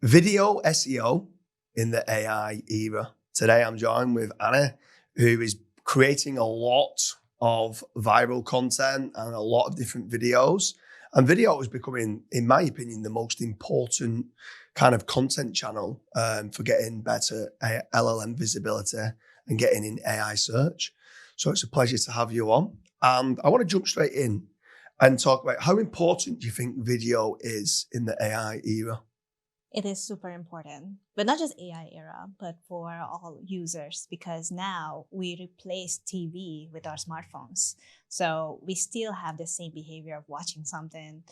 Video SEO in the AI era. Today I'm joined with Anna, who is creating a lot of viral content and a lot of different videos. And video is becoming, in my opinion, the most important kind of content channel for getting better LLM visibility and getting in AI search. So it's a pleasure to have you on. And I want to jump straight in and talk about how important do you think video is in the AI era? It is super important, but not just AI era, but for all users, because now we replace TV with our smartphones. So we still have the same behavior of watching something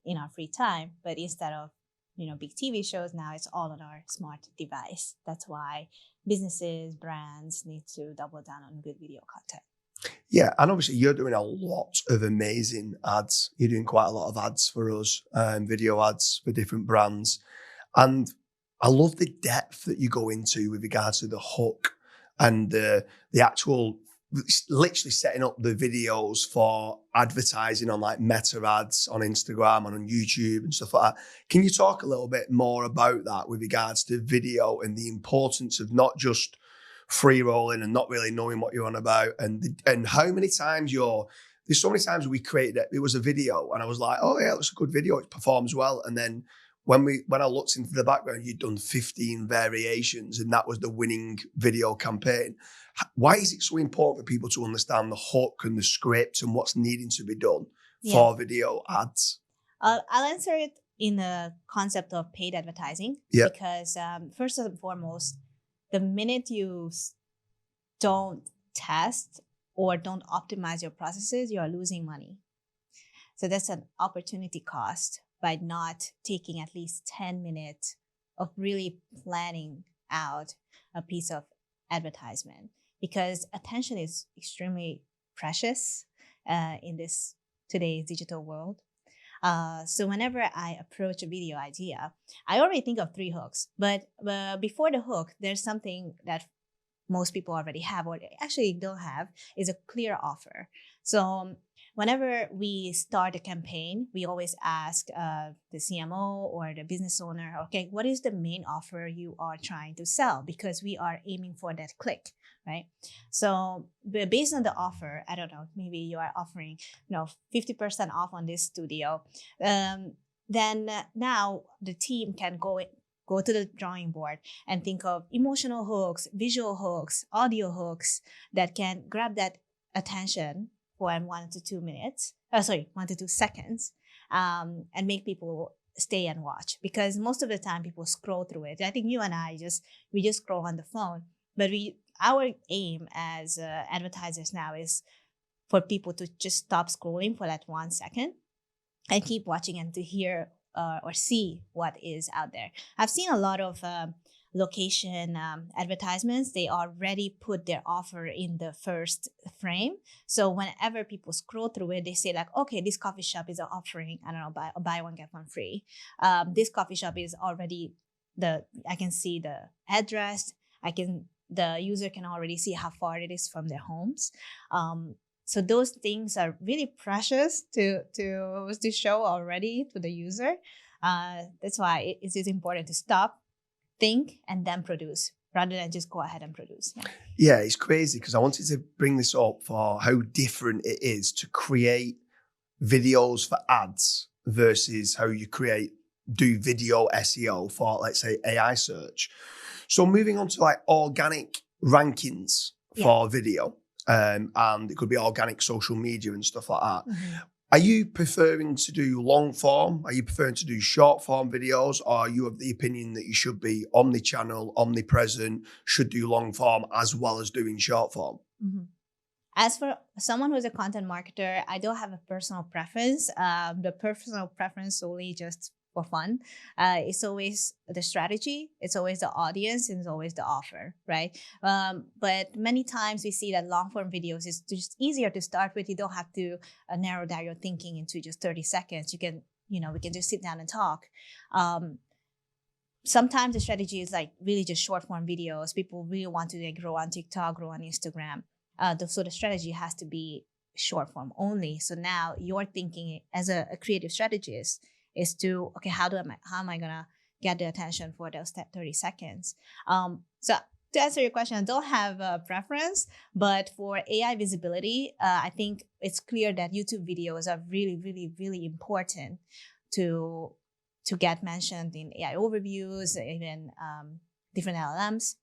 in our free time, but instead of big TV shows, now it's all on our smart device. That's why businesses, brands need to double down on good video content. Yeah, and obviously you're doing a lot of amazing ads. You're doing quite a lot of ads for us, video ads for different brands. And I love the depth that you go into with regards to the hook and the actual, literally setting up the videos for advertising on like meta ads on Instagram and on YouTube and stuff like that. Can you talk a little bit more about that with regards to video and the importance of not just free rolling and not really knowing what you're on about and how many times there's so many times we created it was a video and I was like, oh yeah, that's a good video, it performs well. And then when I looked into the background, you'd done 15 variations and that was the winning video campaign. Why is it so important for people to understand the hook and the script and what's needing to be done for video ads? I'll answer it in the concept of paid advertising because first and foremost, the minute you don't test or don't optimize your processes, you are losing money. So that's an opportunity cost by not taking at least 10 minutes of really planning out a piece of advertisement, because attention is extremely precious in this today's digital world. So whenever I approach a video idea, I already think of 3 hooks, but before the hook, there's something that most people already have or actually don't have, is a clear offer. So whenever we start a campaign, we always ask the CMO or the business owner, okay, what is the main offer you are trying to sell? Because we are aiming for that click, right? So based on the offer, I don't know, maybe you are offering 50% off on this studio. Then now the team can go to the drawing board and think of emotional hooks, visual hooks, audio hooks that can grab that attention for 1 to 2 minutes, 1 to 2 seconds, and make people stay and watch. Because most of the time people scroll through it. I think you and I we just scroll on the phone, but our aim as advertisers now is for people to just stop scrolling for that 1 second and keep watching and to hear or see what is out there. I've seen a lot of location advertisements. They already put their offer in the first frame. So whenever people scroll through it, they say like, okay, this coffee shop is offering, I don't know, buy one, get one free. This coffee shop is already I can see the address. The user can already see how far it is from their homes. So those things are really precious to show already to the user. That's why it is important to stop, think, and then produce, rather than just go ahead and produce. Yeah, it's crazy because I wanted to bring this up for how different it is to create videos for ads versus how you do video SEO for, let's say, AI search. So moving on to like organic rankings for video. And it could be organic social media and stuff like that. Mm-hmm. Are you preferring to do long form? Are you preferring to do short form videos? Or are you of the opinion that you should be omni-channel, omnipresent, should do long form as well as doing short form? Mm-hmm. As for someone who's a content marketer, I don't have a personal preference. The personal preference solely just for fun. It's always the strategy, it's always the audience, and it's always the offer, right? But many times we see that long form videos is just easier to start with. You don't have to narrow down your thinking into just 30 seconds. You can, we can just sit down and talk. Sometimes the strategy is like really just short form videos. People really want to grow on TikTok, grow on Instagram. So the strategy has to be short form only. So now you're thinking as a creative strategist is to, okay, how am I gonna get the attention for those 30 seconds. So to answer your question, I don't have a preference, but for AI visibility, I think it's clear that YouTube videos are really, really, really important to get mentioned in AI overviews, even different LLMs.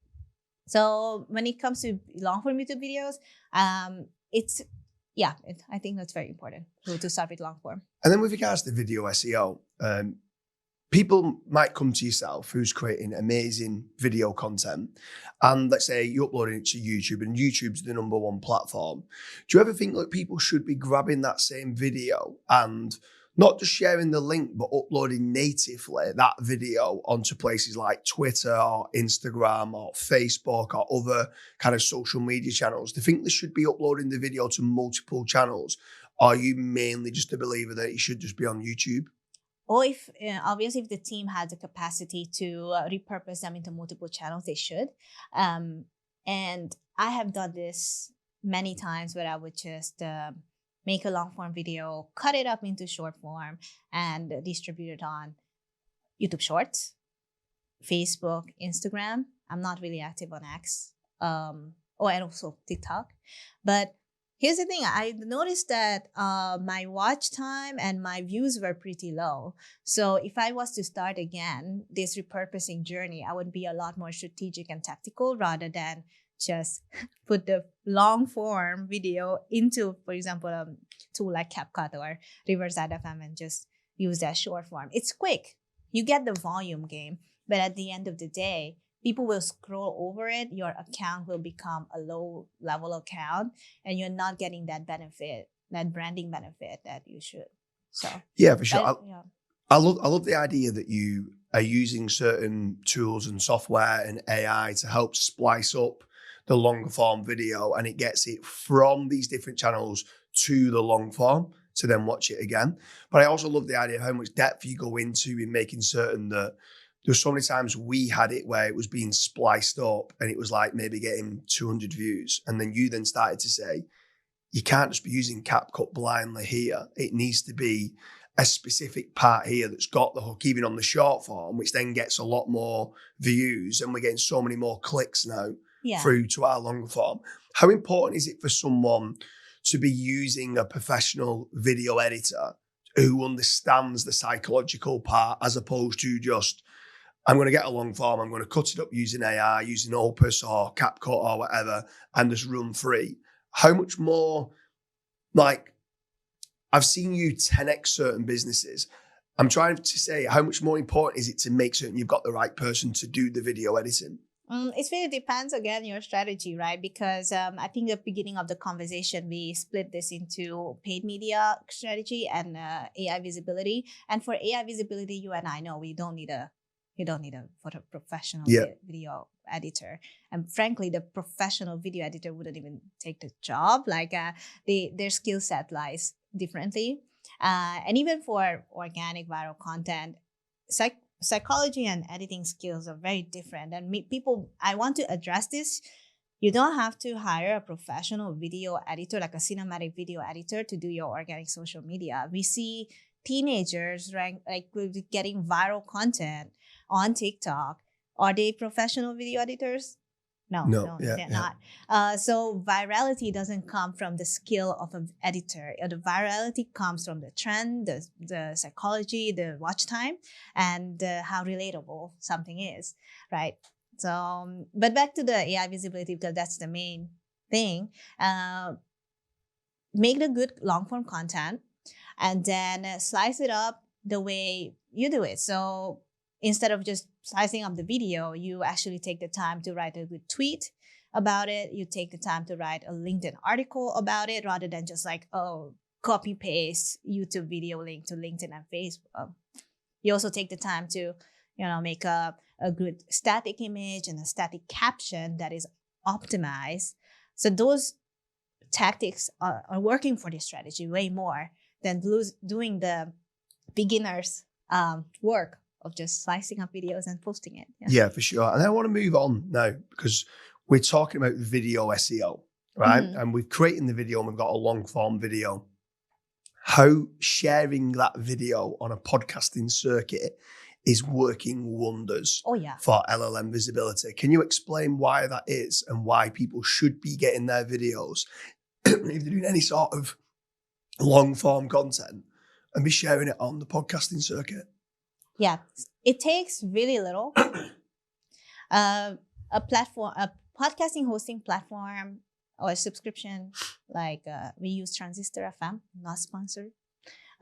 So when it comes to long form YouTube videos, I think that's very important to start with long form. And then with regards to video SEO, people might come to yourself who's creating amazing video content, and let's say you're uploading it to YouTube, and YouTube's the number one platform. Do you ever think like people should be grabbing that same video and not just sharing the link, but uploading natively that video onto places like Twitter or Instagram or Facebook or other kind of social media channels? Do you think they should be uploading the video to multiple channels? Or are you mainly just a believer that it should just be on YouTube? Or if obviously if the team has the capacity to repurpose them into multiple channels, they should. And I have done this many times where I would just make a long form video, cut it up into short form, and distribute it on YouTube Shorts, Facebook, Instagram. I'm not really active on X, and also TikTok. But here's the thing, I noticed that my watch time and my views were pretty low. So if I was to start again this repurposing journey, I would be a lot more strategic and tactical rather than just put the long form video into, for example, a tool like CapCut or Reverse.fm and just use that short form. It's quick. You get the volume game, but at the end of the day, people will scroll over it. Your account will become a low level account and you're not getting that benefit, that branding benefit that you should. So yeah, for sure. I love the idea that you are using certain tools and software and AI to help splice up the longer form video, and it gets it from these different channels to the long form to then watch it again. But I also love the idea of how much depth you go into in making certain that there's so many times we had it where it was being spliced up and it was like maybe getting 200 views. And then you then started to say, you can't just be using CapCut blindly here. It needs to be a specific part here that's got the hook, even on the short form, which then gets a lot more views. And we're getting so many more clicks now through to our longer form. How important is it for someone to be using a professional video editor who understands the psychological part as opposed to just, I'm going to get a long form, I'm going to cut it up using AI, using Opus or CapCut or whatever, and just run free? How much more, like, I've seen you 10x certain businesses. I'm trying to say, how much more important is it to make certain you've got the right person to do the video editing? It really depends, again, your strategy, right? Because I think at the beginning of the conversation, we split this into paid media strategy and AI visibility. And for AI visibility, you and I know we don't need a professional video editor. And frankly, the professional video editor wouldn't even take the job. Like their skill set lies differently. And even for organic viral content, psychology and editing skills are very different. And I want to address this. You don't have to hire a professional video editor, like a cinematic video editor, to do your organic social media. We see teenagers getting viral content on TikTok. Are they professional video editors? No, they're not. So virality doesn't come from the skill of an editor. The virality comes from the trend, the psychology, the watch time, and how relatable something is, right? So, but back to the AI visibility, because that's the main thing. Make the good long form content and then slice it up the way you do it. So instead of just slicing up the video, you actually take the time to write a good tweet about it. You take the time to write a LinkedIn article about it rather than just like, copy paste YouTube video link to LinkedIn and Facebook. You also take the time to, make a good static image and a static caption that is optimized. So those tactics are working for this strategy way more than doing the beginner's work of just slicing up videos and posting it. Yeah, for sure. And I want to move on now because we're talking about video SEO, right? Mm-hmm. And we've created the video and we've got a long form video. How sharing that video on a podcasting circuit is working wonders Oh yeah. for LLM visibility. Can you explain why that is and why people should be getting their videos, if they're doing any sort of long form content, and be sharing it on the podcasting circuit? Yeah, it takes really little. A podcasting hosting platform or a subscription, like we use Transistor FM, not sponsored.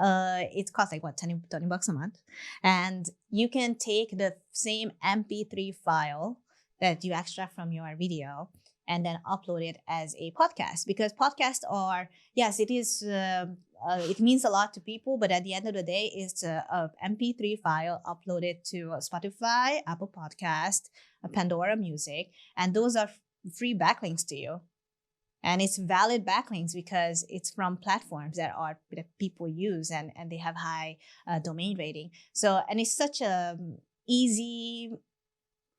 It costs like what, $20 a month, and you can take the same MP3 file that you extract from your video and then upload it as a podcast. Because podcasts are, yes, it is. It means a lot to people, but at the end of the day, it's a MP3 file uploaded to Spotify, Apple Podcast, Pandora Music, and those are free backlinks to you. And it's valid backlinks because it's from platforms that people use and they have high domain rating. So, and it's such a easy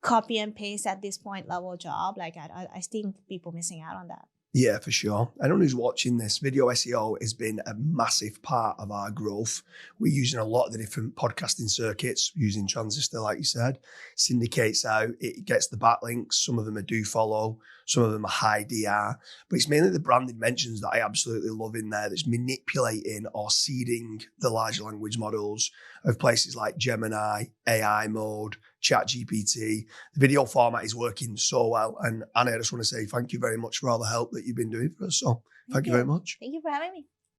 copy and paste at this point level job. Like I think people missing out on that. Yeah, for sure. Anyone who's watching this, video SEO has been a massive part of our growth. We're using a lot of the different podcasting circuits, using Transistor, like you said, syndicates out, it gets the backlinks. Some of them are do follow, some of them are high DR, but it's mainly the branded mentions that I absolutely love in there that's manipulating or seeding the large language models of places like Gemini, AI mode, ChatGPT. The video format is working so well. And Ani, I just want to say thank you very much for all the help that you've been doing for us. So thank you very much. Thank you for having me.